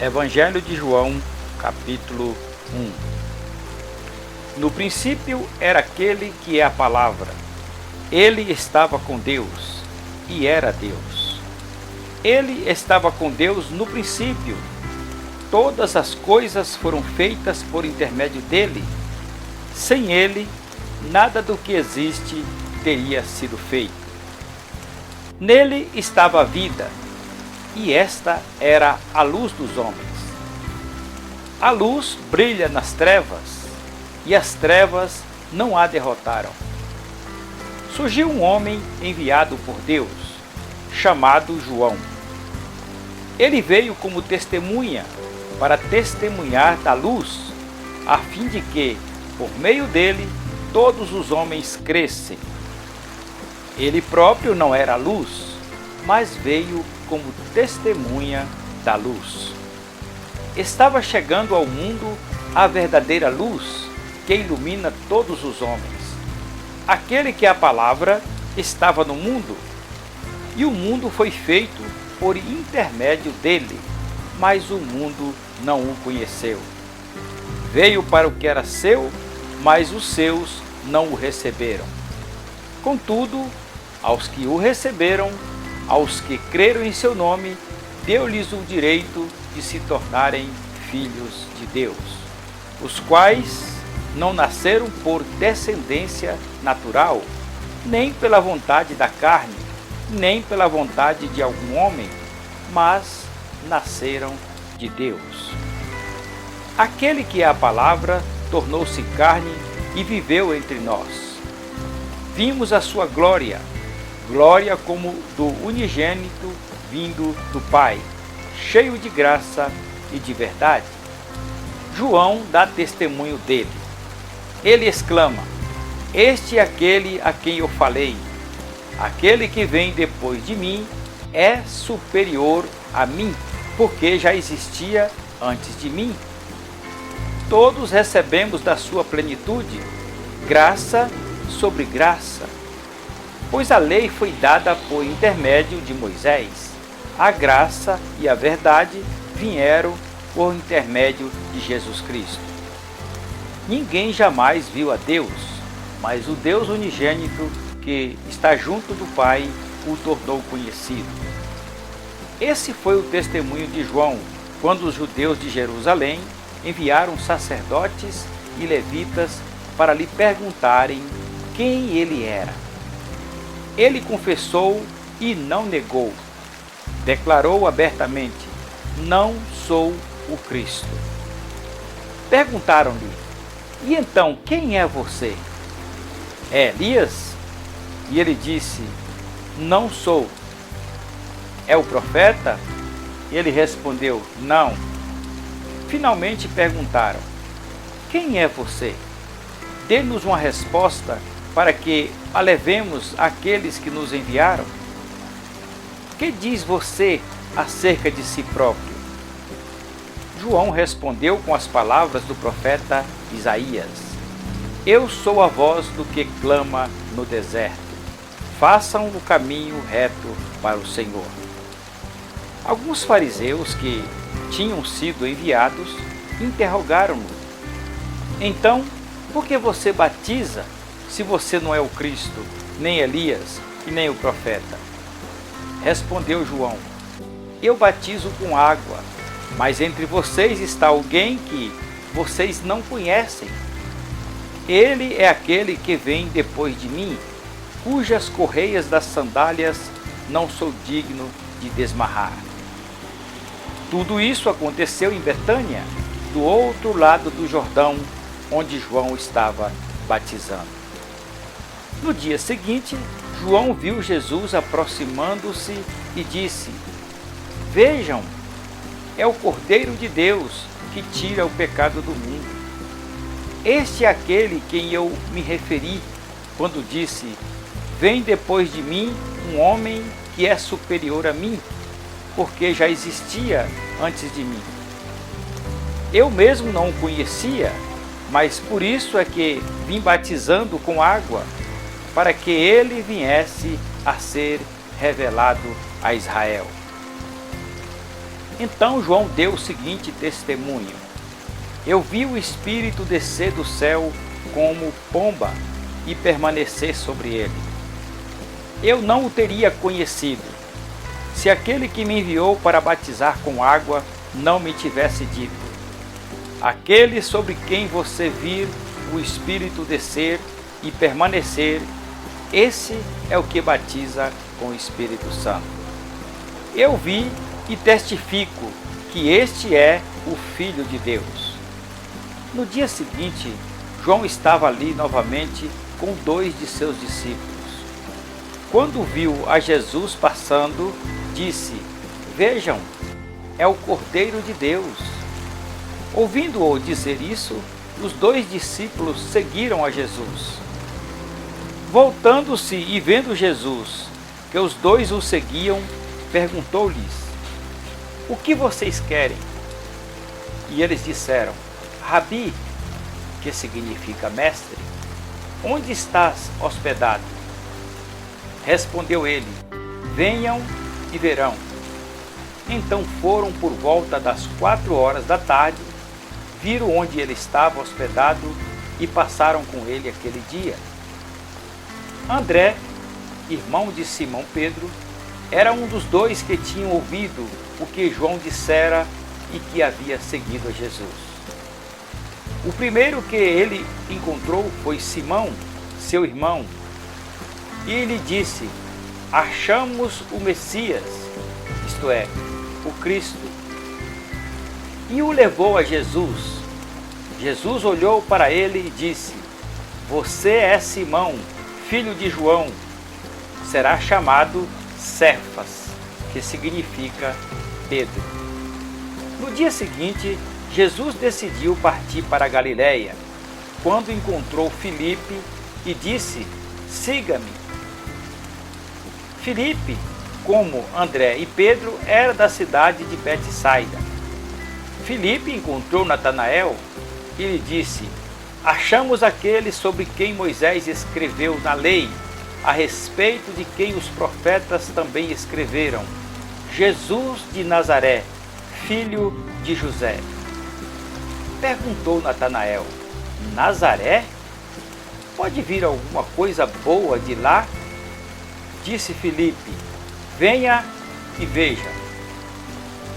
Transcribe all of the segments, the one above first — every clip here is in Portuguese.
Evangelho de João, capítulo 1. No princípio era aquele que é a palavra. Ele estava com Deus e era Deus. Ele estava com Deus no princípio. Todas as coisas foram feitas por intermédio dele. Sem ele, nada do que existe teria sido feito. Nele estava a vida, e esta era a luz dos homens. A luz brilha nas trevas, e as trevas não a derrotaram. Surgiu um homem enviado por Deus, chamado João. Ele veio como testemunha para testemunhar da luz, a fim de que, por meio dele, todos os homens crescem. Ele próprio não era a luz, mas veio como testemunha da luz. Estava chegando ao mundo a verdadeira luz que ilumina todos os homens. Aquele que é a palavra estava no mundo, e o mundo foi feito por intermédio dele, mas o mundo não o conheceu. Veio para o que era seu, mas os seus não o receberam. Contudo, aos que o receberam, aos que creram em seu nome, deu-lhes o direito de se tornarem filhos de Deus, os quais não nasceram por descendência natural, nem pela vontade da carne, nem pela vontade de algum homem, mas nasceram de Deus. Aquele que é a palavra tornou-se carne e viveu entre nós. Vimos a sua glória, glória como do unigênito vindo do Pai, cheio de graça e de verdade. João dá testemunho dele. Ele exclama: "Este é aquele a quem eu falei. Aquele que vem depois de mim é superior a mim, porque já existia antes de mim." Todos recebemos da sua plenitude graça sobre graça, pois a lei foi dada por intermédio de Moisés. A graça e a verdade vieram por intermédio de Jesus Cristo. Ninguém jamais viu a Deus, mas o Deus unigênito que está junto do Pai o tornou conhecido. Esse foi o testemunho de João, quando os judeus de Jerusalém enviaram sacerdotes e levitas para lhe perguntarem quem ele era. Ele confessou e não negou. Declarou abertamente: "Não sou o Cristo." Perguntaram-lhe: "E então quem é você? É Elias?" E ele disse: "Não sou." "É o profeta?" E ele respondeu: "Não." Finalmente perguntaram: "Quem é você? Dê-nos uma resposta para que a levemos àqueles que nos enviaram. Que diz você acerca de si próprio?" João respondeu com as palavras do profeta Isaías: "Eu sou a voz do que clama no deserto. Façam o caminho reto para o Senhor." Alguns fariseus que tinham sido enviados interrogaram-no: "Então, por que você batiza se você não é o Cristo, nem Elias e nem o profeta?" Respondeu João: "Eu batizo com água, mas entre vocês está alguém que vocês não conhecem. Ele é aquele que vem depois de mim, cujas correias das sandálias não sou digno de desmarrar." Tudo isso aconteceu em Betânia, do outro lado do Jordão, onde João estava batizando. No dia seguinte, João viu Jesus aproximando-se e disse: "Vejam, é o Cordeiro de Deus que tira o pecado do mundo. Este é aquele quem eu me referi quando disse: vem depois de mim um homem que é superior a mim, porque já existia antes de mim. Eu mesmo não o conhecia, mas por isso é que vim batizando com água, para que ele viesse a ser revelado a Israel." Então João deu o seguinte testemunho: eu vi o Espírito descer do céu como pomba e permanecer sobre ele. Eu não o teria conhecido, se aquele que me enviou para batizar com água não me tivesse dito: aquele sobre quem você vir o Espírito descer e permanecer, esse é o que batiza com o Espírito Santo. Eu vi e testifico que este é o Filho de Deus. No dia seguinte, João estava ali novamente com 2 de seus discípulos. Quando viu a Jesus passando, disse: vejam, é o Cordeiro de Deus. Ouvindo-o dizer isso, os 2 discípulos seguiram a Jesus. Voltando-se e vendo Jesus, que os 2 o seguiam, perguntou-lhes: o que vocês querem? E eles disseram: Rabi, que significa mestre, onde estás hospedado? Respondeu ele: venham e verão. Então foram por volta das 4 horas da tarde, viram onde ele estava hospedado e passaram com ele aquele dia. André, irmão de Simão Pedro, era um dos 2 que tinham ouvido o que João dissera e que havia seguido a Jesus. O primeiro que ele encontrou foi Simão, seu irmão, e lhe disse: achamos o Messias, isto é, o Cristo. E o levou a Jesus. Jesus olhou para ele e disse: você é Simão, filho de João, será chamado Cefas, que significa Pedro. No dia seguinte, Jesus decidiu partir para a Galiléia, quando encontrou Filipe e disse: siga-me. Filipe, como André e Pedro, era da cidade de Betsaida. Filipe encontrou Natanael e lhe disse: achamos aquele sobre quem Moisés escreveu na lei, a respeito de quem os profetas também escreveram, Jesus de Nazaré, filho de José. Perguntou Natanael: Nazaré? Pode vir alguma coisa boa de lá? Disse Filipe: venha e veja.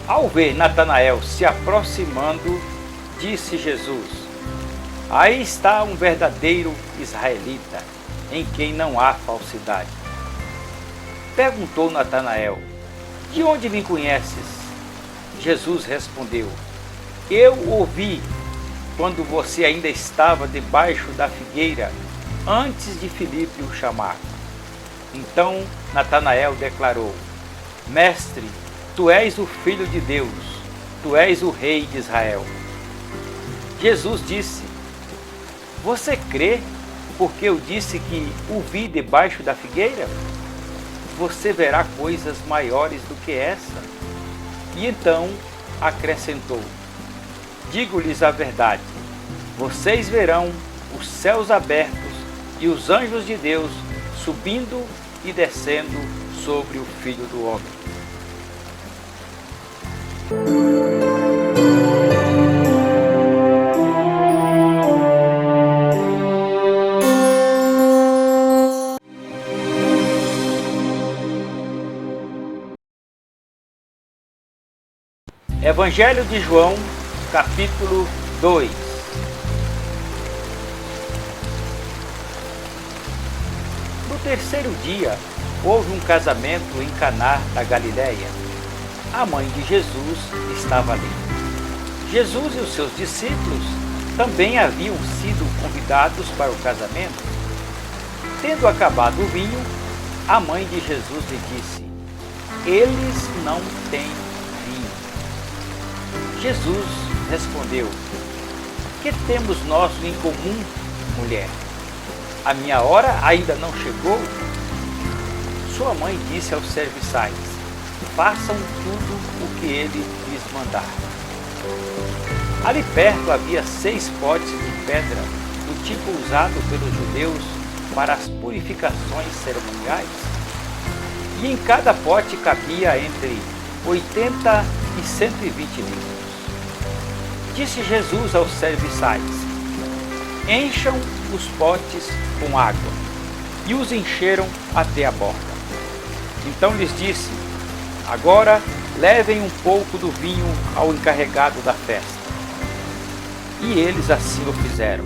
Ao ver Natanael se aproximando, disse Jesus: aí está um verdadeiro israelita, em quem não há falsidade. Perguntou Natanael: de onde me conheces? Jesus respondeu: eu ouvi quando você ainda estava debaixo da figueira, antes de Filipe o chamar. Então Natanael declarou: mestre, tu és o Filho de Deus, tu és o Rei de Israel. Jesus disse: você crê porque eu disse que o vi debaixo da figueira? Você verá coisas maiores do que essa. E então acrescentou: digo-lhes a verdade, vocês verão os céus abertos e os anjos de Deus subindo e descendo sobre o Filho do Homem. Evangelho de João, capítulo 2. No terceiro dia, houve um casamento em Caná da Galiléia. A mãe de Jesus estava ali. Jesus e os seus discípulos também haviam sido convidados para o casamento. Tendo acabado o vinho, a mãe de Jesus lhe disse: eles não têm vinho. Jesus respondeu: que temos nós em comum, mulher? A minha hora ainda não chegou? Sua mãe disse aos serviçais: façam tudo o que ele lhes mandar. Ali perto havia 6 potes de pedra, do tipo usado pelos judeus para as purificações cerimoniais. E em cada pote cabia entre 80 e 120 litros. Disse Jesus aos serviçais: encham os potes com água. E os encheram até a borda. Então lhes disse: agora levem um pouco do vinho ao encarregado da festa. E eles assim o fizeram.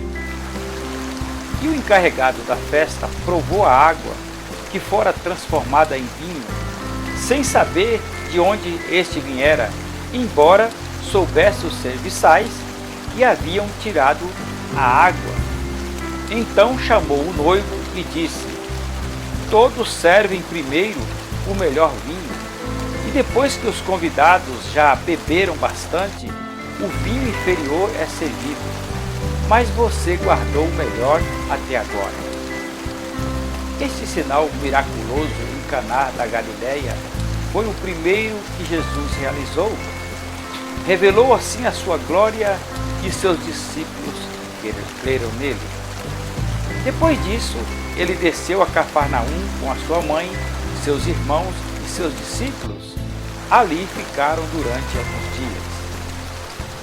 E o encarregado da festa provou a água que fora transformada em vinho, sem saber de onde este viera, embora soubesse os serviçais que haviam tirado a água. Então chamou o noivo e disse: todos servem primeiro o melhor vinho, e depois que os convidados já beberam bastante, o vinho inferior é servido, mas você guardou o melhor até agora. Este sinal miraculoso em Caná da Galileia foi o primeiro que Jesus realizou. Revelou assim a sua glória e seus discípulos creram nele. Depois disso, ele desceu a Cafarnaum com a sua mãe, seus irmãos e seus discípulos. Ali ficaram durante alguns dias.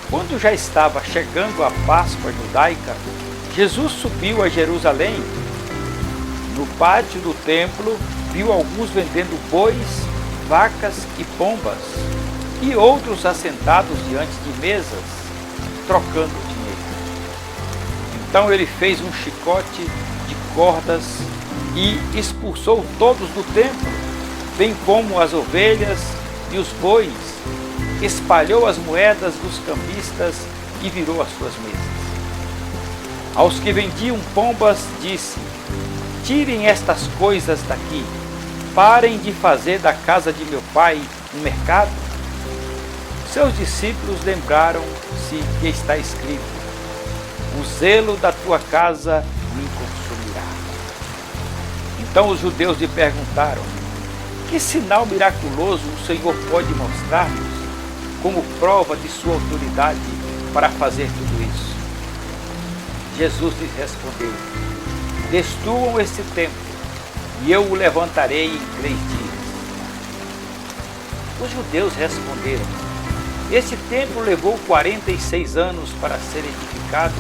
Quando já estava chegando a Páscoa judaica, Jesus subiu a Jerusalém. No pátio do templo, viu alguns vendendo bois, vacas e pombas, e outros assentados diante de mesas, trocando dinheiro. Então ele fez um chicote de cordas e expulsou todos do templo, bem como as ovelhas e os bois, espalhou as moedas dos cambistas e virou as suas mesas. Aos que vendiam pombas disse: tirem estas coisas daqui, parem de fazer da casa de meu pai um mercado. Seus discípulos lembraram-se que está escrito: o zelo da tua casa me consumirá. Então os judeus lhe perguntaram: que sinal miraculoso o Senhor pode mostrar-nos como prova de sua autoridade para fazer tudo isso? Jesus lhes respondeu: destruam este templo, e eu o levantarei em 3 dias. Os judeus responderam: este templo levou 46 anos para ser edificado,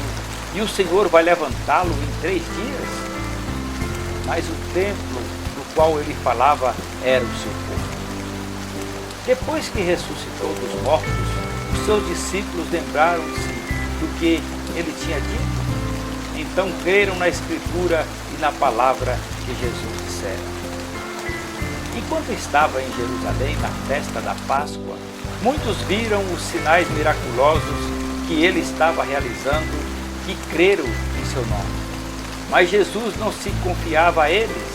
e o Senhor vai levantá-lo em 3 dias? Mas o templo do qual ele falava era o seu corpo. Depois que ressuscitou dos mortos, os seus discípulos lembraram-se do que ele tinha dito. Então creram na Escritura e na palavra que Jesus dissera. Enquanto estava em Jerusalém na festa da Páscoa, muitos viram os sinais miraculosos que ele estava realizando e creram em seu nome. Mas Jesus não se confiava a eles,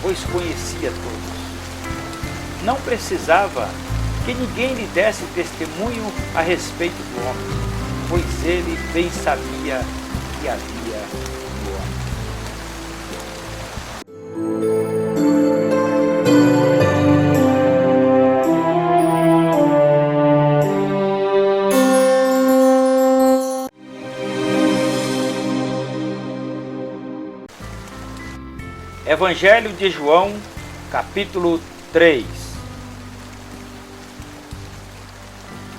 pois conhecia todos. Não precisava que ninguém lhe desse testemunho a respeito do homem, pois ele bem sabia que havia no homem. Evangelho de João, capítulo 3.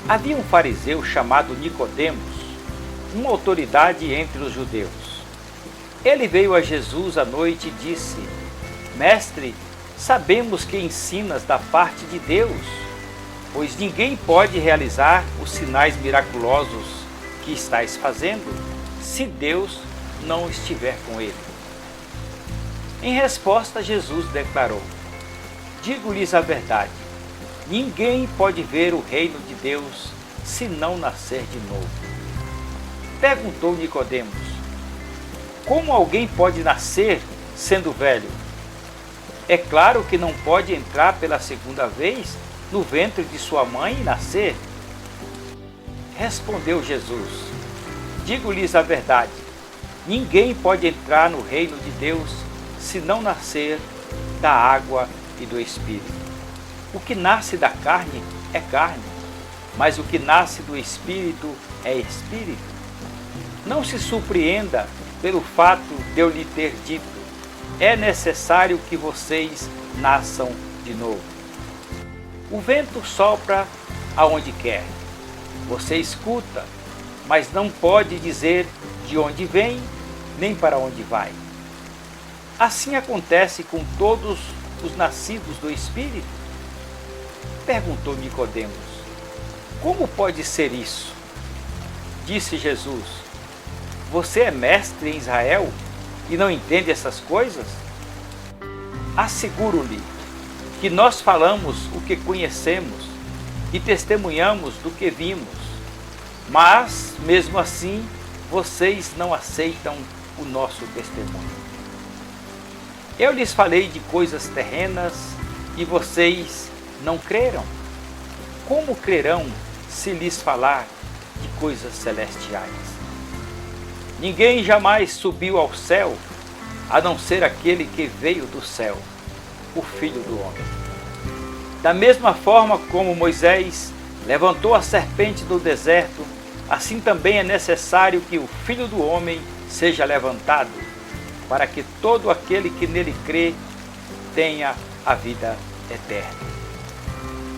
Havia um fariseu chamado Nicodemos, uma autoridade entre os judeus. Ele veio a Jesus à noite e disse: Mestre, sabemos que ensinas da parte de Deus, pois ninguém pode realizar os sinais miraculosos que estás fazendo, se Deus não estiver com ele. Em resposta, Jesus declarou: digo-lhes a verdade, ninguém pode ver o reino de Deus se não nascer de novo. Perguntou Nicodemos: como alguém pode nascer sendo velho? É claro que não pode entrar pela segunda vez no ventre de sua mãe e nascer. Respondeu Jesus: digo-lhes a verdade, ninguém pode entrar no reino de Deus se não nascer da água e do Espírito. O que nasce da carne é carne, mas o que nasce do Espírito é Espírito. Não se surpreenda pelo fato de eu lhe ter dito: é necessário que vocês nasçam de novo. O vento sopra aonde quer. Você escuta, mas não pode dizer de onde vem, nem para onde vai. Assim acontece com todos os nascidos do Espírito? Perguntou Nicodemos. Como pode ser isso? Disse Jesus. Você é mestre em Israel e não entende essas coisas? Asseguro-lhe que nós falamos o que conhecemos e testemunhamos do que vimos, mas, mesmo assim, vocês não aceitam o nosso testemunho. Eu lhes falei de coisas terrenas e vocês não creram. Como crerão se lhes falar de coisas celestiais? Ninguém jamais subiu ao céu, a não ser aquele que veio do céu, o Filho do Homem. Da mesma forma como Moisés levantou a serpente do deserto, assim também é necessário que o Filho do Homem seja levantado, para que todo aquele que nele crê tenha a vida eterna.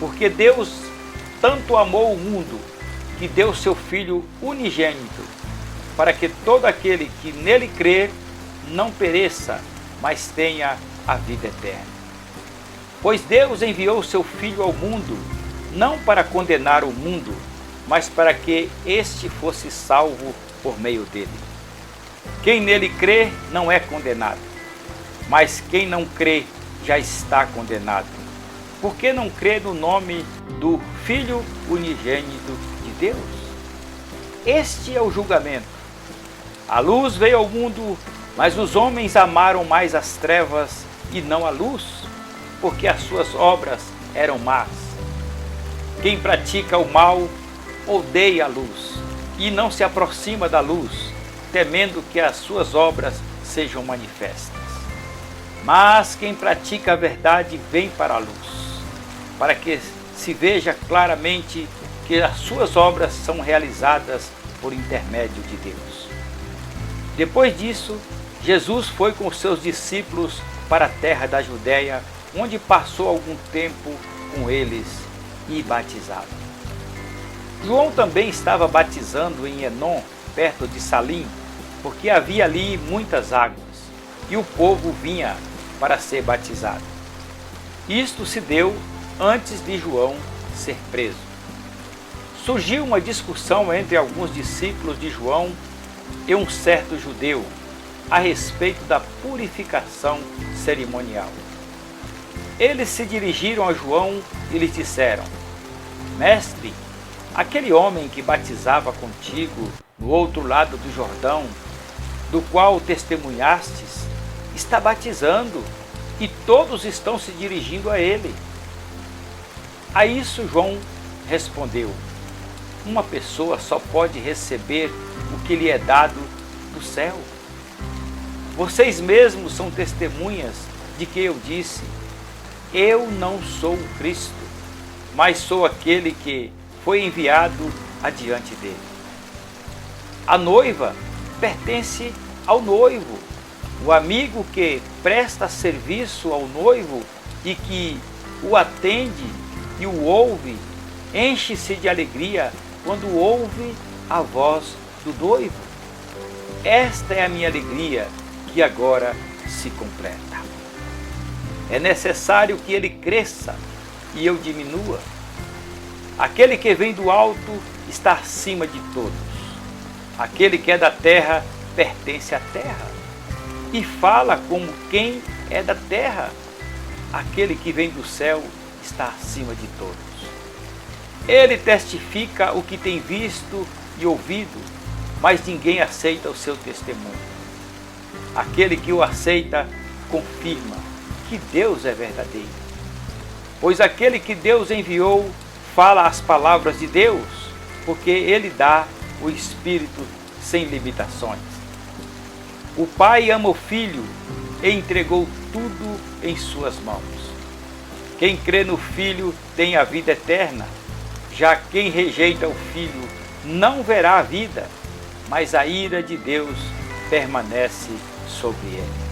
Porque Deus tanto amou o mundo, que deu seu Filho unigênito, para que todo aquele que nele crê não pereça, mas tenha a vida eterna. Pois Deus enviou seu Filho ao mundo, não para condenar o mundo, mas para que este fosse salvo por meio dele. Quem nele crê não é condenado, mas quem não crê já está condenado, porque não crê no nome do Filho unigênito de Deus. Este é o julgamento. A luz veio ao mundo, mas os homens amaram mais as trevas e não a luz, porque as suas obras eram más. Quem pratica o mal odeia a luz e não se aproxima da luz, temendo que as suas obras sejam manifestas. Mas quem pratica a verdade vem para a luz, para que se veja claramente que as suas obras são realizadas por intermédio de Deus. Depois disso, Jesus foi com seus discípulos para a terra da Judéia, onde passou algum tempo com eles e batizava. João também estava batizando em Enom, perto de Salim, porque havia ali muitas águas, e o povo vinha para ser batizado. Isto se deu antes de João ser preso. Surgiu uma discussão entre alguns discípulos de João e um certo judeu a respeito da purificação cerimonial. Eles se dirigiram a João e lhe disseram: Mestre, aquele homem que batizava contigo no outro lado do Jordão, do qual testemunhastes, está batizando e todos estão se dirigindo a ele. A isso João respondeu: uma pessoa só pode receber o que lhe é dado do céu. Vocês mesmos são testemunhas de que eu disse: eu não sou o Cristo, mas sou aquele que foi enviado adiante dele. A noiva pertence ao noivo. O amigo que presta serviço ao noivo e que o atende e o ouve, enche-se de alegria quando ouve a voz do noivo. Esta é a minha alegria que agora se completa. É necessário que ele cresça e eu diminua. Aquele que vem do alto está acima de todos. Aquele que é da terra pertence à terra e fala como quem é da terra. Aquele que vem do céu está acima de todos. Ele testifica o que tem visto e ouvido, mas ninguém aceita o seu testemunho. Aquele que o aceita confirma que Deus é verdadeiro, pois aquele que Deus enviou fala as palavras de Deus, porque ele dá o Espírito sem limitações. O Pai ama o Filho e entregou tudo em suas mãos. Quem crê no Filho tem a vida eterna, já quem rejeita o Filho não verá a vida, mas a ira de Deus permanece sobre ele.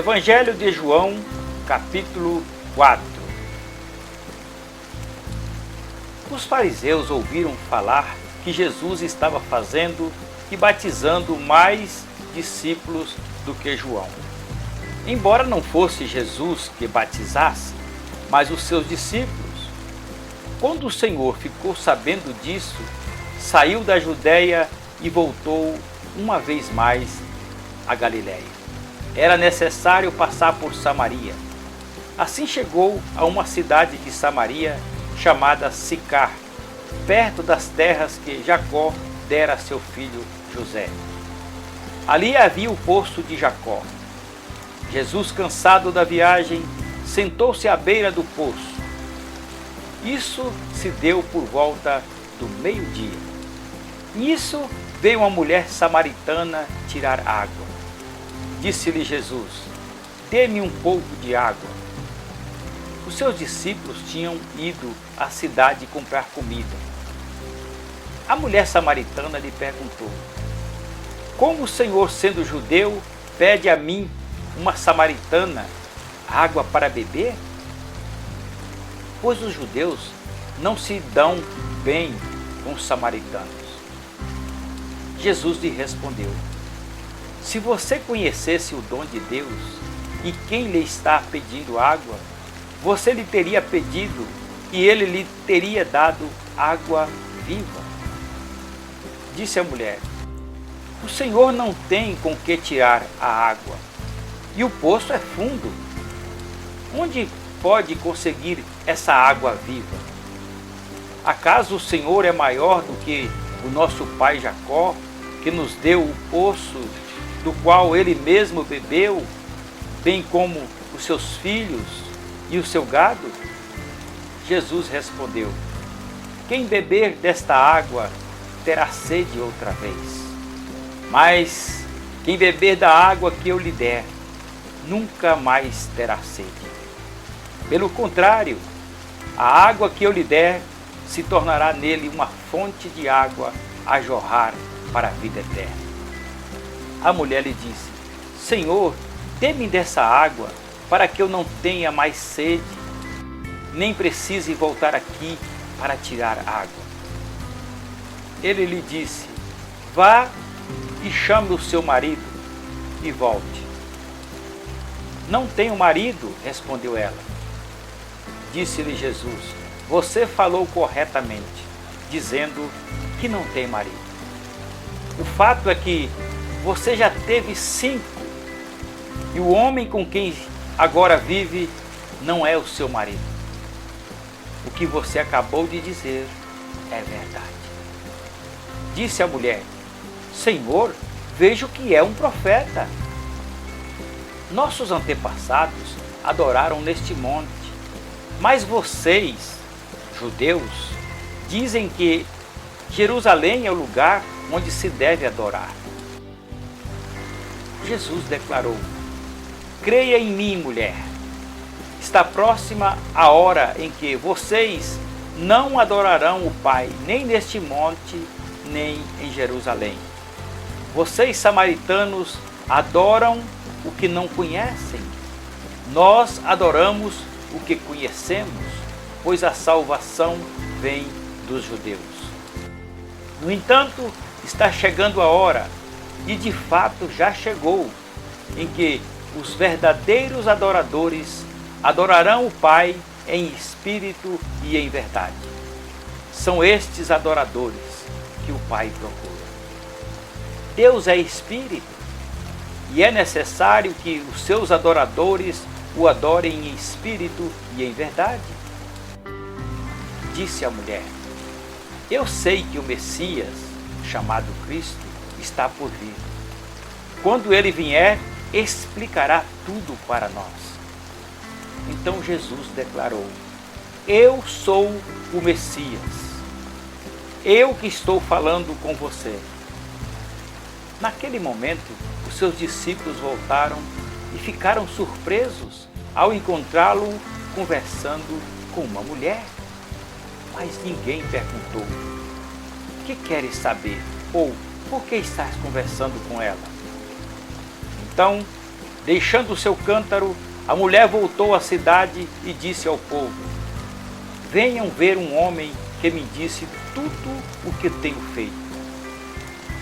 Evangelho de João, capítulo 4. Os fariseus ouviram falar que Jesus estava fazendo e batizando mais discípulos do que João. Embora não fosse Jesus que batizasse, mas os seus discípulos. Quando o Senhor ficou sabendo disso, saiu da Judéia e voltou uma vez mais a Galiléia. Era necessário passar por Samaria. Assim chegou a uma cidade de Samaria chamada Sicar, perto das terras que Jacó dera a seu filho José. Ali havia o poço de Jacó. Jesus, cansado da viagem, sentou-se à beira do poço. Isso se deu por volta do meio-dia. Nisso veio uma mulher samaritana tirar água. Disse-lhe Jesus: dê-me um pouco de água. Os seus discípulos tinham ido à cidade comprar comida. A mulher samaritana lhe perguntou: como o Senhor, sendo judeu, pede a mim, uma samaritana, água para beber? Pois os judeus não se dão bem com os samaritanos. Jesus lhe respondeu: se você conhecesse o dom de Deus e quem lhe está pedindo água, você lhe teria pedido e ele lhe teria dado água viva. Disse a mulher: o Senhor não tem com que tirar a água, e o poço é fundo. Onde pode conseguir essa água viva? Acaso o Senhor é maior do que o nosso pai Jacó, que nos deu o poço do qual ele mesmo bebeu, bem como os seus filhos e o seu gado? Jesus respondeu: quem beber desta água terá sede outra vez. Mas quem beber da água que eu lhe der, nunca mais terá sede. Pelo contrário, a água que eu lhe der se tornará nele uma fonte de água a jorrar para a vida eterna. A mulher lhe disse: Senhor, dê-me dessa água, para que eu não tenha mais sede, nem precise voltar aqui para tirar água. Ele lhe disse: vá e chame o seu marido e volte. Não tenho marido, respondeu ela. Disse-lhe Jesus: você falou corretamente, dizendo que não tem marido. O fato é que você já teve 5, e o homem com quem agora vive não é o seu marido. O que você acabou de dizer é verdade. Disse a mulher: Senhor, vejo que é um profeta. Nossos antepassados adoraram neste monte, mas vocês, judeus, dizem que Jerusalém é o lugar onde se deve adorar. Jesus declarou: creia em mim, mulher. Está próxima a hora em que vocês não adorarão o Pai, nem neste monte, nem em Jerusalém. Vocês, samaritanos, adoram o que não conhecem. Nós adoramos o que conhecemos, pois a salvação vem dos judeus. No entanto, está chegando a hora, e de fato já chegou, em que os verdadeiros adoradores adorarão o Pai em espírito e em verdade. São estes adoradores que o Pai procura. Deus é espírito, e é necessário que os seus adoradores o adorem em espírito e em verdade. Disse a mulher: eu sei que o Messias, chamado Cristo, está por vir. Quando ele vier, explicará tudo para nós. Então Jesus declarou: eu sou o Messias. Eu que estou falando com você. Naquele momento, os seus discípulos voltaram e ficaram surpresos ao encontrá-lo conversando com uma mulher. Mas ninguém perguntou: o que queres saber? Ou por que estás conversando com ela? Então, Deixando o seu cântaro, a mulher voltou à cidade e disse ao povo: venham ver um homem que me disse tudo o que tenho feito.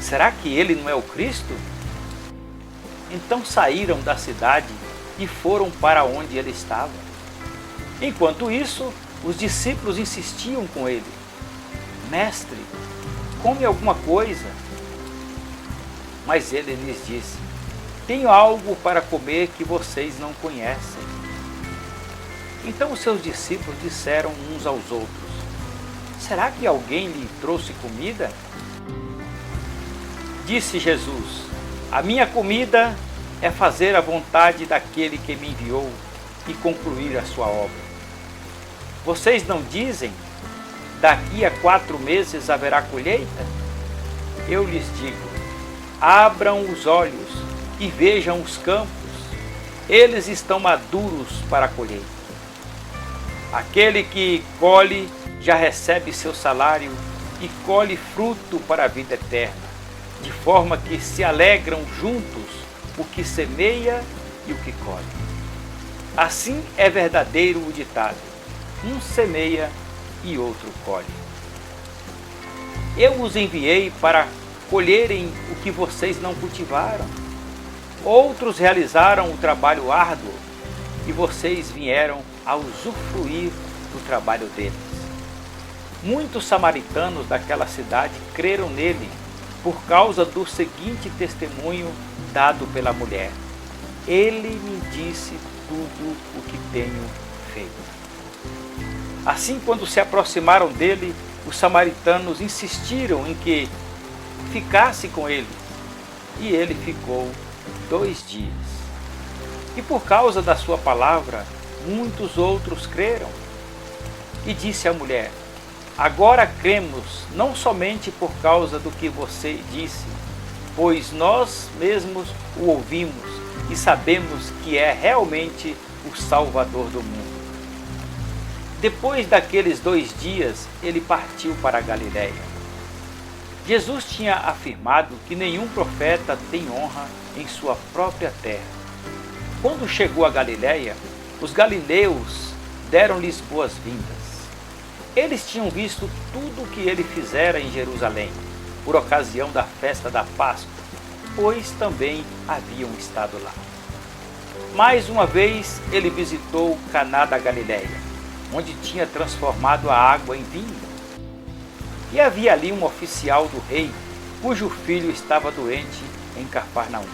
Será que ele não é o Cristo? Então saíram da cidade e foram para onde ele estava. Enquanto isso, os discípulos insistiam com ele: mestre, come alguma coisa. Mas ele lhes disse: tenho algo para comer que vocês não conhecem. Então os seus discípulos disseram uns aos outros: será que alguém lhe trouxe comida? Disse Jesus: a minha comida é fazer a vontade daquele que me enviou e concluir a sua obra. Vocês não dizem: daqui a 4 meses haverá colheita? Eu lhes digo: abram os olhos e vejam os campos, eles estão maduros para a colheita. Aquele que colhe já recebe seu salário e colhe fruto para a vida eterna, de forma que se alegram juntos o que semeia e o que colhe. Assim é verdadeiro o ditado: um semeia e outro colhe. Eu os enviei para colherem o que vocês não cultivaram. Outros realizaram o trabalho árduo e vocês vieram a usufruir do trabalho deles. Muitos samaritanos daquela cidade creram nele por causa do seguinte testemunho dado pela mulher: ele me disse tudo o que tenho feito. Assim, quando se aproximaram dele, os samaritanos insistiram em que ficasse com ele, e ele ficou 2 dias. E por causa da sua palavra, muitos outros creram. E disse à mulher: agora cremos, não somente por causa do que você disse, pois nós mesmos o ouvimos e sabemos que é realmente o Salvador do mundo. Depois daqueles 2 dias, ele partiu para a Galiléia. Jesus tinha afirmado que nenhum profeta tem honra em sua própria terra. Quando chegou a Galiléia, os galileus deram-lhes boas-vindas. Eles tinham visto tudo o que ele fizera em Jerusalém, por ocasião da festa da Páscoa, pois também haviam estado lá. Mais uma vez ele visitou Caná da Galiléia, onde tinha transformado a água em vinho. E havia ali um oficial do rei, cujo filho estava doente em Cafarnaum.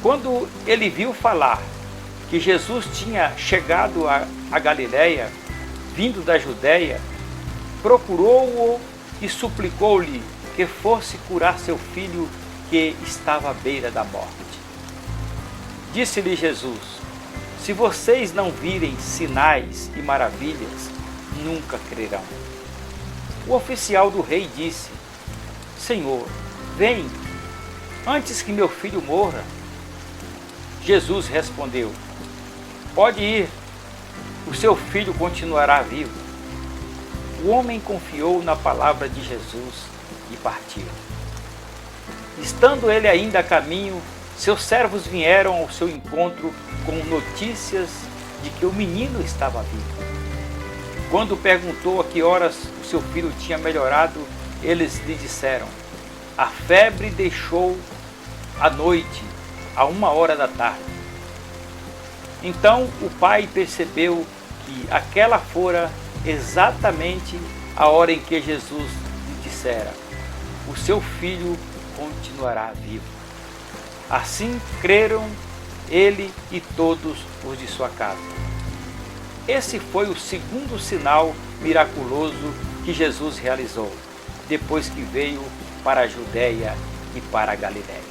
Quando ele viu falar que Jesus tinha chegado a Galiléia, vindo da Judéia, procurou-o e suplicou-lhe que fosse curar seu filho, que estava à beira da morte. Disse-lhe Jesus: se vocês não virem sinais e maravilhas, nunca crerão. O oficial do rei disse: Senhor, vem, antes que meu filho morra. Jesus respondeu: pode ir, o seu filho continuará vivo. O homem confiou na palavra de Jesus e partiu. Estando ele ainda a caminho, seus servos vieram ao seu encontro com notícias de que o menino estava vivo. Quando perguntou a que horas o seu filho tinha melhorado, eles lhe disseram: a febre deixou à noite, a 1h da tarde. Então o pai percebeu que aquela fora exatamente a hora em que Jesus lhe dissera: o seu filho continuará vivo. Assim creram ele e todos os de sua casa. Esse foi o segundo sinal miraculoso que Jesus realizou, depois que veio para a Judéia e para a Galiléia.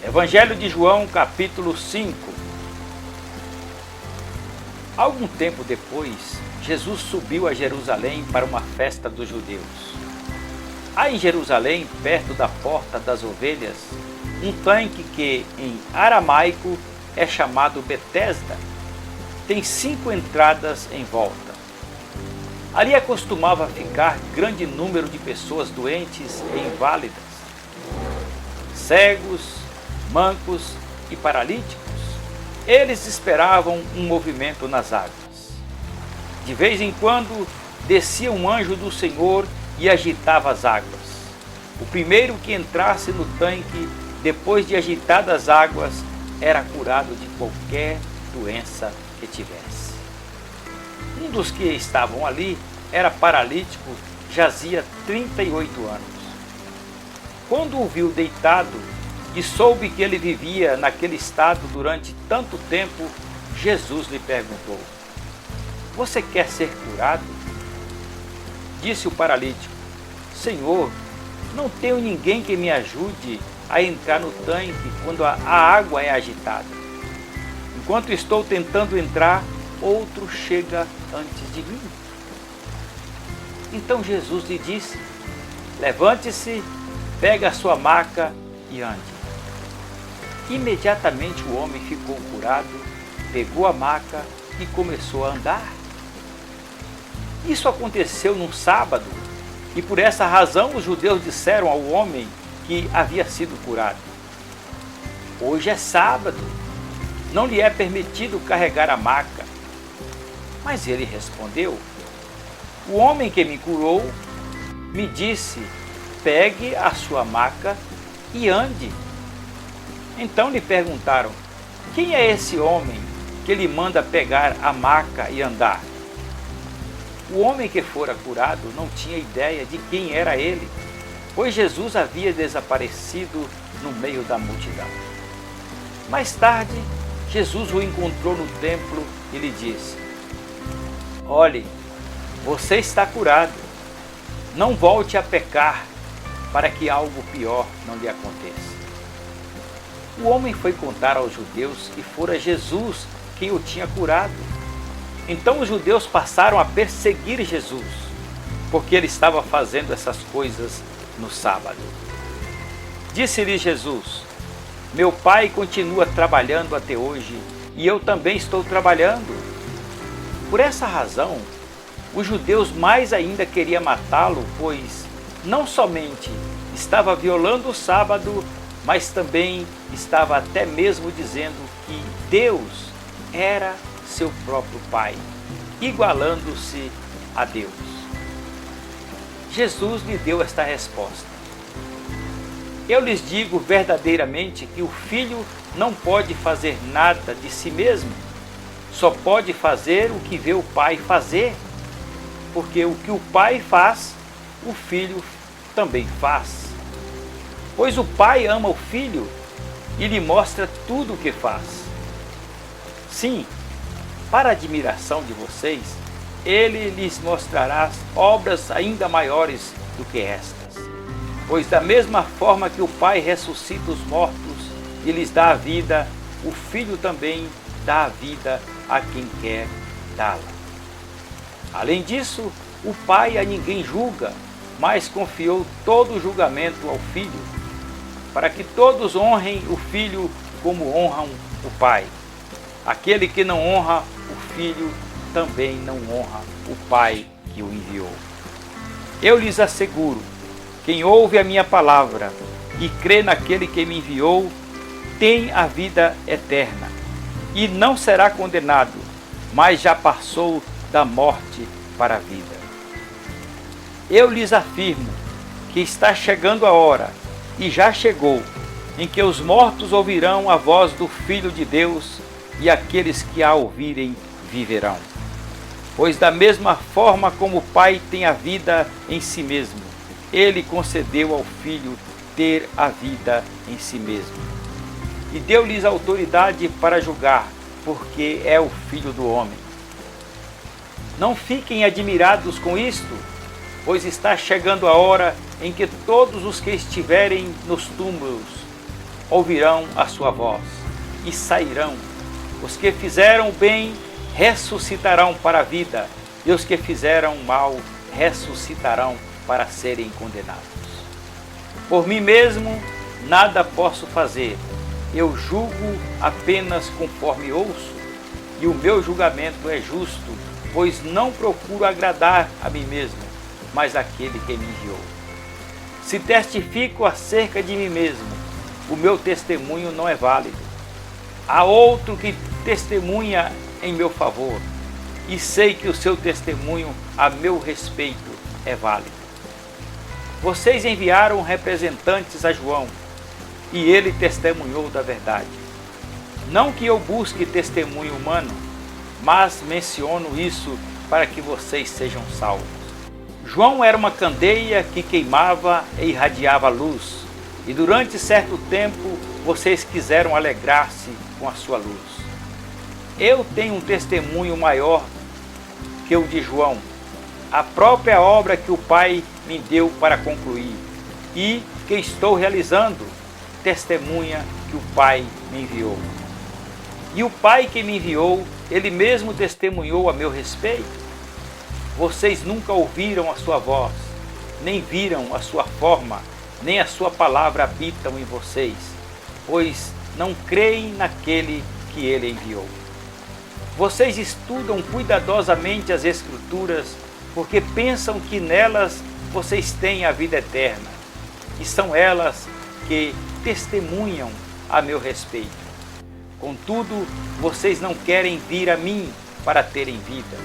Evangelho de João, capítulo 5. Algum tempo depois, Jesus subiu a Jerusalém para uma festa dos judeus. Há em Jerusalém, perto da Porta das Ovelhas, um tanque que, em aramaico, é chamado Betesda. Tem 5 entradas em volta. Ali acostumava ficar grande número de pessoas doentes e inválidas, cegos, mancos e paralíticos. Eles esperavam um movimento nas águas. De vez em quando descia um anjo do Senhor e agitava as águas. O primeiro que entrasse no tanque, depois de agitadas as águas, era curado de qualquer doença que tivesse. Um dos que estavam ali era paralítico, jazia 38 anos. Quando o viu deitado e soube que ele vivia naquele estado durante tanto tempo, Jesus lhe perguntou: "Você quer ser curado?" Disse o paralítico: "Senhor, não tenho ninguém que me ajude a entrar no tanque quando a água é agitada. Enquanto estou tentando entrar, outro chega antes de mim." Então Jesus lhe disse: "Levante-se, pegue a sua maca e ande." Imediatamente o homem ficou curado, pegou a maca e começou a andar. Isso aconteceu num sábado, e por essa razão os judeus disseram ao homem que havia sido curado: "Hoje é sábado, não lhe é permitido carregar a maca." Mas ele respondeu: "O homem que me curou me disse: pegue a sua maca e ande." Então lhe perguntaram: "Quem é esse homem que lhe manda pegar a maca e andar?" O homem que fora curado não tinha ideia de quem era ele, pois Jesus havia desaparecido no meio da multidão. Mais tarde, Jesus o encontrou no templo e lhe disse: "Olhe, você está curado. Não volte a pecar, para que algo pior não lhe aconteça." O homem foi contar aos judeus que fora Jesus quem o tinha curado. Então os judeus passaram a perseguir Jesus, porque ele estava fazendo essas coisas no sábado. Disse-lhe Jesus: "Meu Pai continua trabalhando até hoje, e eu também estou trabalhando." Por essa razão, os judeus mais ainda queriam matá-lo, pois não somente estava violando o sábado, mas também estava até mesmo dizendo que Deus era seu próprio Pai, igualando-se a Deus. Jesus lhe deu esta resposta: "Eu lhes digo verdadeiramente que o Filho não pode fazer nada de si mesmo, só pode fazer o que vê o Pai fazer, porque o que o Pai faz, o Filho também faz. Pois o Pai ama o Filho e lhe mostra tudo o que faz. Sim, para a admiração de vocês, ele lhes mostrará obras ainda maiores do que estas. Pois da mesma forma que o Pai ressuscita os mortos e lhes dá a vida, o Filho também dá a vida a quem quer dá-la. Além disso, o Pai a ninguém julga, mas confiou todo o julgamento ao Filho, para que todos honrem o Filho como honram o Pai. Aquele que não honra o Filho também não honra o Pai que o enviou. Eu lhes asseguro, quem ouve a minha palavra e crê naquele que me enviou, tem a vida eterna, e não será condenado, mas já passou da morte para a vida. Eu lhes afirmo que está chegando a hora, e já chegou, em que os mortos ouvirão a voz do Filho de Deus, e aqueles que a ouvirem viverão. Pois da mesma forma como o Pai tem a vida em si mesmo, ele concedeu ao Filho ter a vida em si mesmo. E deu-lhes autoridade para julgar, porque é o Filho do homem. Não fiquem admirados com isto, pois está chegando a hora em que todos os que estiverem nos túmulos ouvirão a sua voz e sairão. Os que fizeram o bem ressuscitarão para a vida, e os que fizeram o mal ressuscitarão para serem condenados. Por mim mesmo nada posso fazer. eu julgo apenas conforme ouço, e o meu julgamento é justo, pois não procuro agradar a mim mesmo, mas aquele que me enviou. Se testifico acerca de mim mesmo, o meu testemunho não é válido. Há outro que testemunha em meu favor, e sei que o seu testemunho a meu respeito é válido. Vocês enviaram representantes a João, e ele testemunhou da verdade. Não que eu busque testemunho humano, mas menciono isso para que vocês sejam salvos. João era uma candeia que queimava e irradiava luz, e durante certo tempo vocês quiseram alegrar-se com a sua luz. Eu tenho um testemunho maior que o de João, a própria obra que o Pai me deu para concluir, e que estou realizando, testemunha que o Pai me enviou. E o Pai que me enviou, Ele mesmo testemunhou a meu respeito. Vocês nunca ouviram a sua voz, nem viram a sua forma, nem a sua palavra habitam em vocês, pois não creem naquele que Ele enviou. Vocês estudam cuidadosamente as Escrituras, porque pensam que nelas vocês têm a vida eterna, e são elas que testemunham a meu respeito. Contudo, vocês não querem vir a mim para terem vida.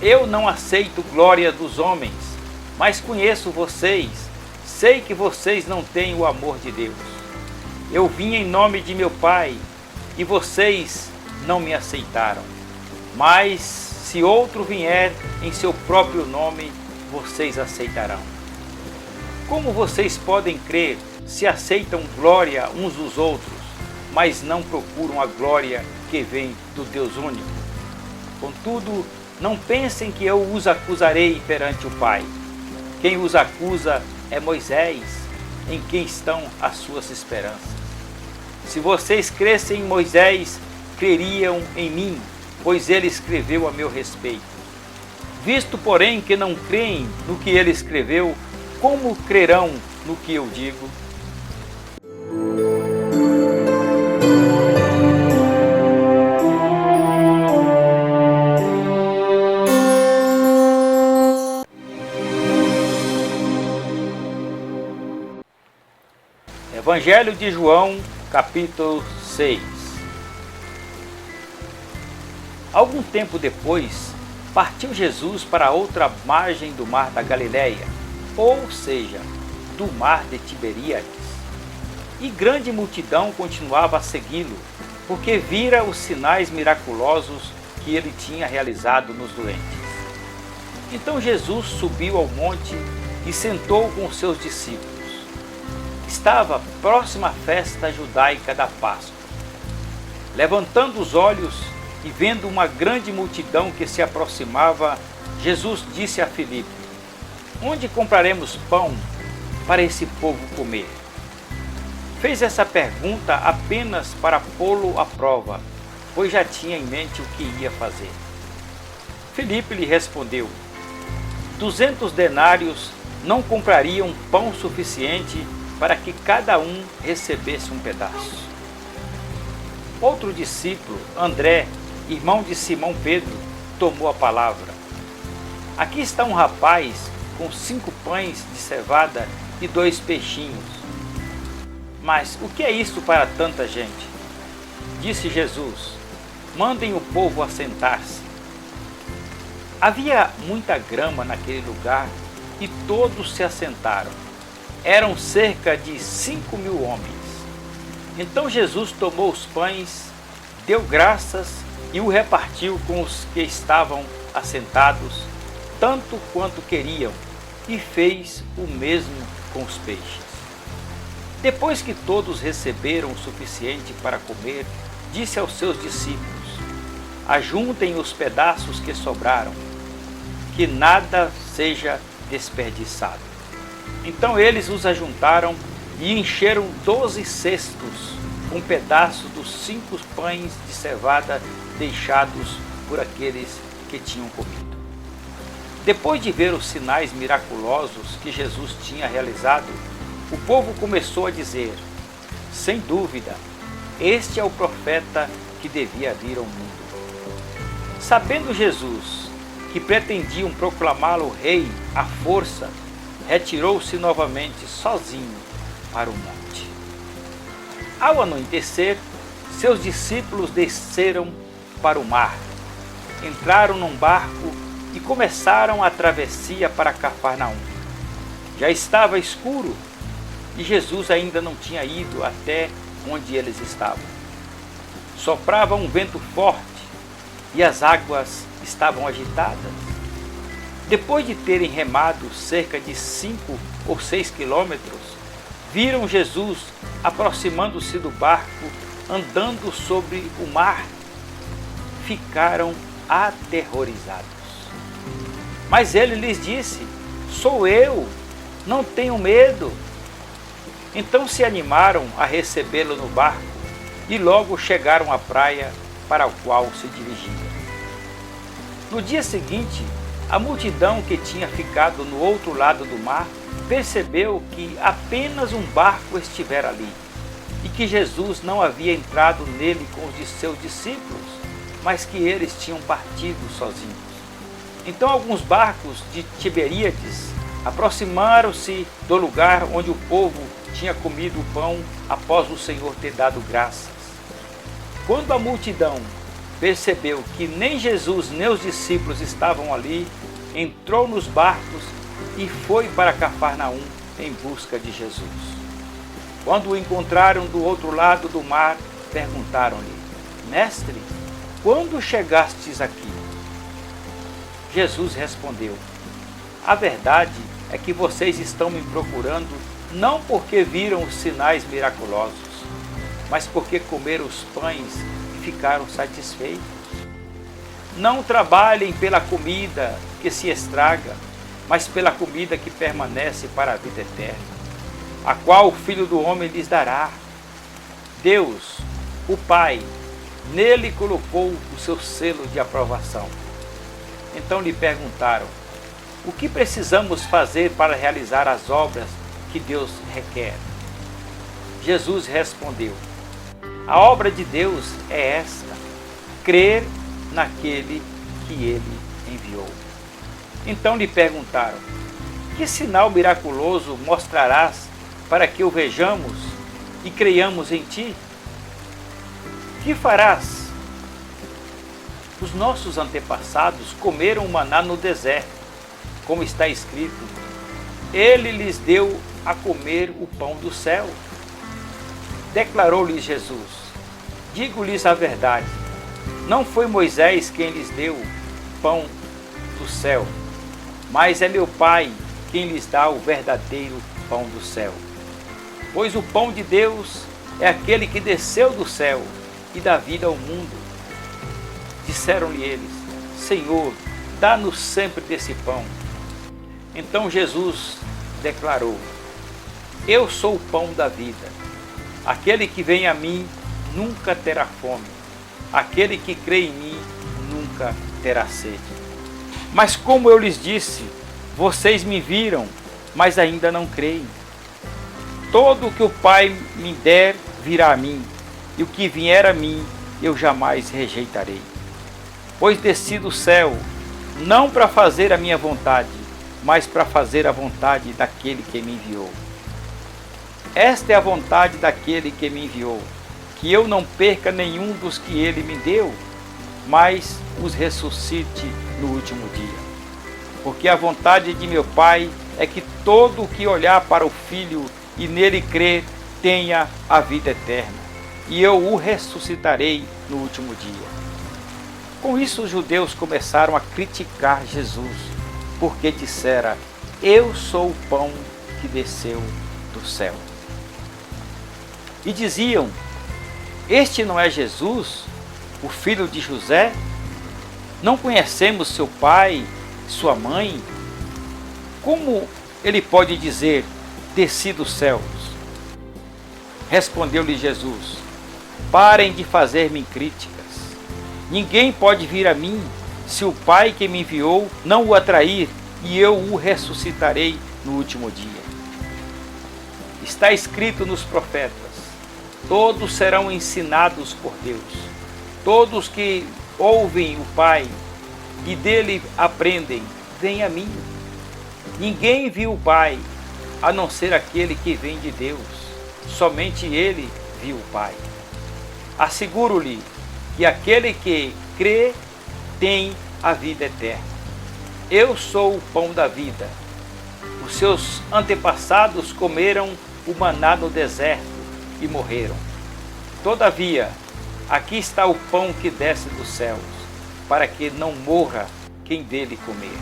Eu não aceito glória dos homens, mas conheço vocês, sei que vocês não têm o amor de Deus. Eu vim em nome de meu Pai, e vocês não me aceitaram. Mas se outro vier em seu próprio nome, vocês aceitarão. Como vocês podem crer se aceitam glória uns dos outros, mas não procuram a glória que vem do Deus único? Contudo, não pensem que eu os acusarei perante o Pai. Quem os acusa é Moisés, em quem estão as suas esperanças. Se vocês crescem em Moisés, creriam em mim, pois ele escreveu a meu respeito. Visto, porém, que não creem no que ele escreveu, como crerão no que eu digo? Evangelho de João, capítulo 6. Algum tempo depois, partiu Jesus para outra margem do mar da Galileia, ou seja, do mar de Tiberíades. E grande multidão continuava a segui-lo, porque vira os sinais miraculosos que ele tinha realizado nos doentes. Então Jesus subiu ao monte e sentou com os seus discípulos. Estava próxima à festa judaica da Páscoa. Levantando os olhos e vendo uma grande multidão que se aproximava, Jesus disse a Filipe: onde compraremos pão para esse povo comer? Fez essa pergunta apenas para pô-lo à prova, pois já tinha em mente o que ia fazer. Filipe lhe respondeu: 200 denários não comprariam pão suficiente para que cada um recebesse um pedaço. Outro discípulo, André, irmão de Simão Pedro, tomou a palavra. Aqui está um rapaz com 5 pães de cevada e 2 peixinhos. Mas o que é isso para tanta gente? Disse Jesus: mandem o povo assentar-se. Havia muita grama naquele lugar e todos se assentaram. Eram cerca de 5.000 homens. Então Jesus tomou os pães, deu graças e o repartiu com os que estavam assentados, tanto quanto queriam, e fez o mesmo com os peixes. Depois que todos receberam o suficiente para comer, disse aos seus discípulos: ajuntem os pedaços que sobraram, que nada seja desperdiçado. Então eles os ajuntaram e encheram 12 cestos com pedaço dos 5 pães de cevada deixados por aqueles que tinham comido. Depois de ver os sinais miraculosos que Jesus tinha realizado, o povo começou a dizer: sem dúvida, este é o profeta que devia vir ao mundo. Sabendo Jesus que pretendiam proclamá-lo rei à força, retirou-se novamente sozinho para o monte. Ao anoitecer, seus discípulos desceram para o mar, entraram num barco e começaram a travessia para Cafarnaum. Já estava escuro e Jesus ainda não tinha ido até onde eles estavam. Soprava um vento forte e as águas estavam agitadas. Depois de terem remado cerca de 5 ou 6 quilômetros, viram Jesus aproximando-se do barco, andando sobre o mar. Ficaram aterrorizados. Mas ele lhes disse: sou eu, não tenham medo. Então se animaram a recebê-lo no barco e logo chegaram à praia para a qual se dirigia. No dia seguinte, a multidão que tinha ficado no outro lado do mar percebeu que apenas um barco estivera ali e que Jesus não havia entrado nele com os de seus discípulos, mas que eles tinham partido sozinhos. Então alguns barcos de Tiberíades aproximaram-se do lugar onde o povo tinha comido o pão após o Senhor ter dado graças. Quando a multidão percebeu que nem Jesus nem os discípulos estavam ali, entrou nos barcos e foi para Cafarnaum em busca de Jesus. Quando o encontraram do outro lado do mar, perguntaram-lhe: Mestre, quando chegastes aqui? Jesus respondeu: a verdade é que vocês estão me procurando não porque viram os sinais miraculosos, mas porque comeram os pães e ficaram satisfeitos. Não trabalhem pela comida que se estraga, mas pela comida que permanece para a vida eterna, a qual o Filho do Homem lhes dará. Deus, o Pai, nele colocou o seu selo de aprovação. Então lhe perguntaram: o que precisamos fazer para realizar as obras que Deus requer? Jesus respondeu: a obra de Deus é esta, crer naquele que ele enviou. Então lhe perguntaram: que sinal miraculoso mostrarás para que o vejamos e creiamos em ti? Que farás? Os nossos antepassados comeram maná no deserto, como está escrito: ele lhes deu a comer o pão do céu. Declarou-lhes Jesus: digo-lhes a verdade, não foi Moisés quem lhes deu o pão do céu, mas é meu Pai quem lhes dá o verdadeiro pão do céu. Pois o pão de Deus é aquele que desceu do céu e dá vida ao mundo. Disseram-lhe eles: Senhor, dá-nos sempre desse pão. Então Jesus declarou: eu sou o pão da vida. Aquele que vem a mim nunca terá fome. Aquele que crê em mim nunca terá sede. Mas como eu lhes disse, vocês me viram, mas ainda não creem. Todo o que o Pai me der virá a mim, e o que vier a mim eu jamais rejeitarei. Pois desci do céu, não para fazer a minha vontade, mas para fazer a vontade daquele que me enviou. Esta é a vontade daquele que me enviou, que eu não perca nenhum dos que ele me deu, mas os ressuscite no último dia. Porque a vontade de meu Pai é que todo o que olhar para o Filho e nele crer tenha a vida eterna, e eu o ressuscitarei no último dia. Com isso os judeus começaram a criticar Jesus, porque dissera: eu sou o pão que desceu do céu. E diziam: este não é Jesus, o filho de José? Não conhecemos seu pai, sua mãe? Como ele pode dizer: desci dos céus? Respondeu-lhe Jesus: parem de fazer-me críticas. Ninguém pode vir a mim se o Pai que me enviou não o atrair, e eu o ressuscitarei no último dia. Está escrito nos profetas: Todos serão ensinados por Deus. Todos que ouvem o Pai e dele aprendem, vêm a mim. Ninguém viu o Pai, a não ser aquele que vem de Deus. Somente ele viu o Pai. Asseguro-lhe que aquele que crê tem a vida eterna. Eu sou o pão da vida. Os seus antepassados comeram o maná no deserto e morreram. Todavia, aqui está o pão que desce dos céus, para que não morra quem dele comer.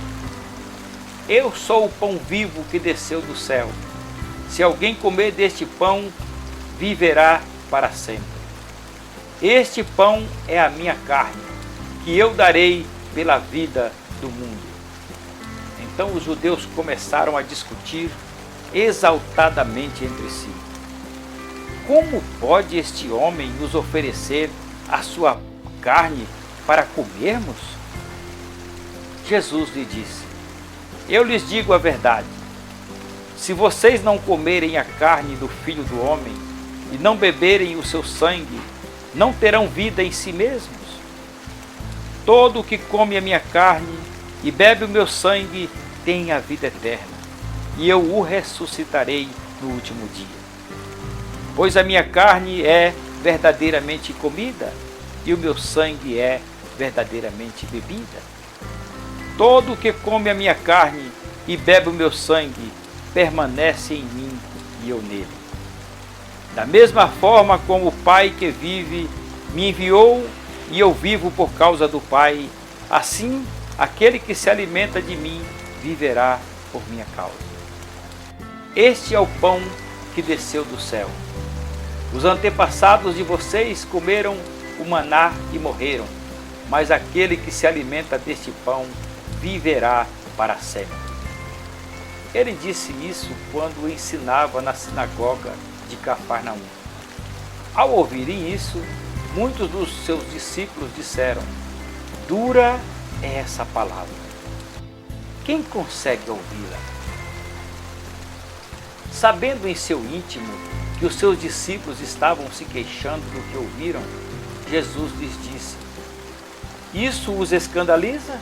Eu sou o pão vivo que desceu do céu. Se alguém comer deste pão, viverá para sempre. Este pão é a minha carne, que eu darei pela vida do mundo. Então os judeus começaram a discutir exaltadamente entre si. Como pode este homem nos oferecer a sua carne para comermos? Jesus lhe disse: eu lhes digo a verdade. Se vocês não comerem a carne do Filho do Homem e não beberem o seu sangue, não terão vida em si mesmos. Todo o que come a minha carne e bebe o meu sangue tem a vida eterna, e eu o ressuscitarei no último dia. Pois a minha carne é verdadeiramente comida, e o meu sangue é verdadeiramente bebida. Todo o que come a minha carne e bebe o meu sangue permanece em mim e eu nele. Da mesma forma como o Pai que vive me enviou e eu vivo por causa do Pai, assim aquele que se alimenta de mim viverá por minha causa. Este é o pão que desceu do céu. Os antepassados de vocês comeram o maná e morreram, mas aquele que se alimenta deste pão viverá para sempre. Ele disse isso quando ensinava na sinagoga de Cafarnaum. Ao ouvirem isso, muitos dos seus discípulos disseram: dura é essa palavra. Quem consegue ouvi-la? Sabendo em seu íntimo que os seus discípulos estavam se queixando do que ouviram, Jesus lhes disse: isso os escandaliza?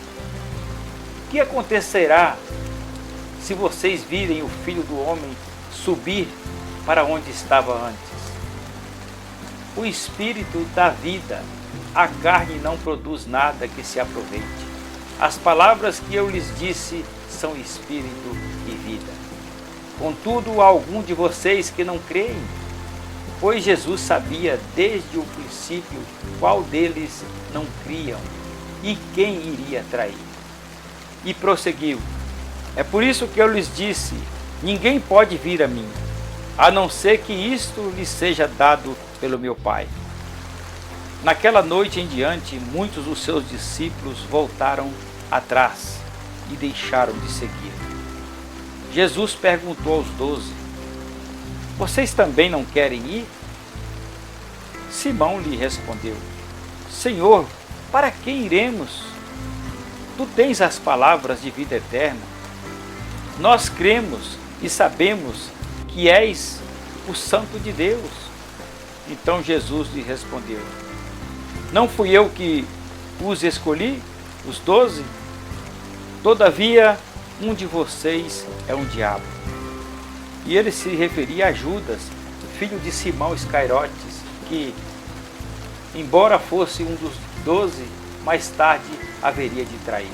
O que acontecerá se vocês virem o Filho do Homem subir para onde estava antes? O Espírito dá vida, a carne não produz nada que se aproveite. As palavras que eu lhes disse são espírito e vida. Contudo, há algum de vocês que não creem, pois Jesus sabia desde o princípio qual deles não criam e quem iria trair. E prosseguiu: é por isso que eu lhes disse, ninguém pode vir a mim, a não ser que isto lhe seja dado pelo meu Pai. Naquela noite em diante, muitos dos seus discípulos voltaram atrás e deixaram de seguir. Jesus perguntou aos 12: vocês também não querem ir? Simão lhe respondeu: Senhor, para que iremos? Tu tens as palavras de vida eterna. Nós cremos e sabemos que és o Santo de Deus. Então Jesus lhe respondeu: não fui eu que os escolhi, os 12? Todavia, um de vocês é um diabo. E ele se referia a Judas, filho de Simão Iscariotes, que, embora fosse um dos 12, mais tarde haveria de trair.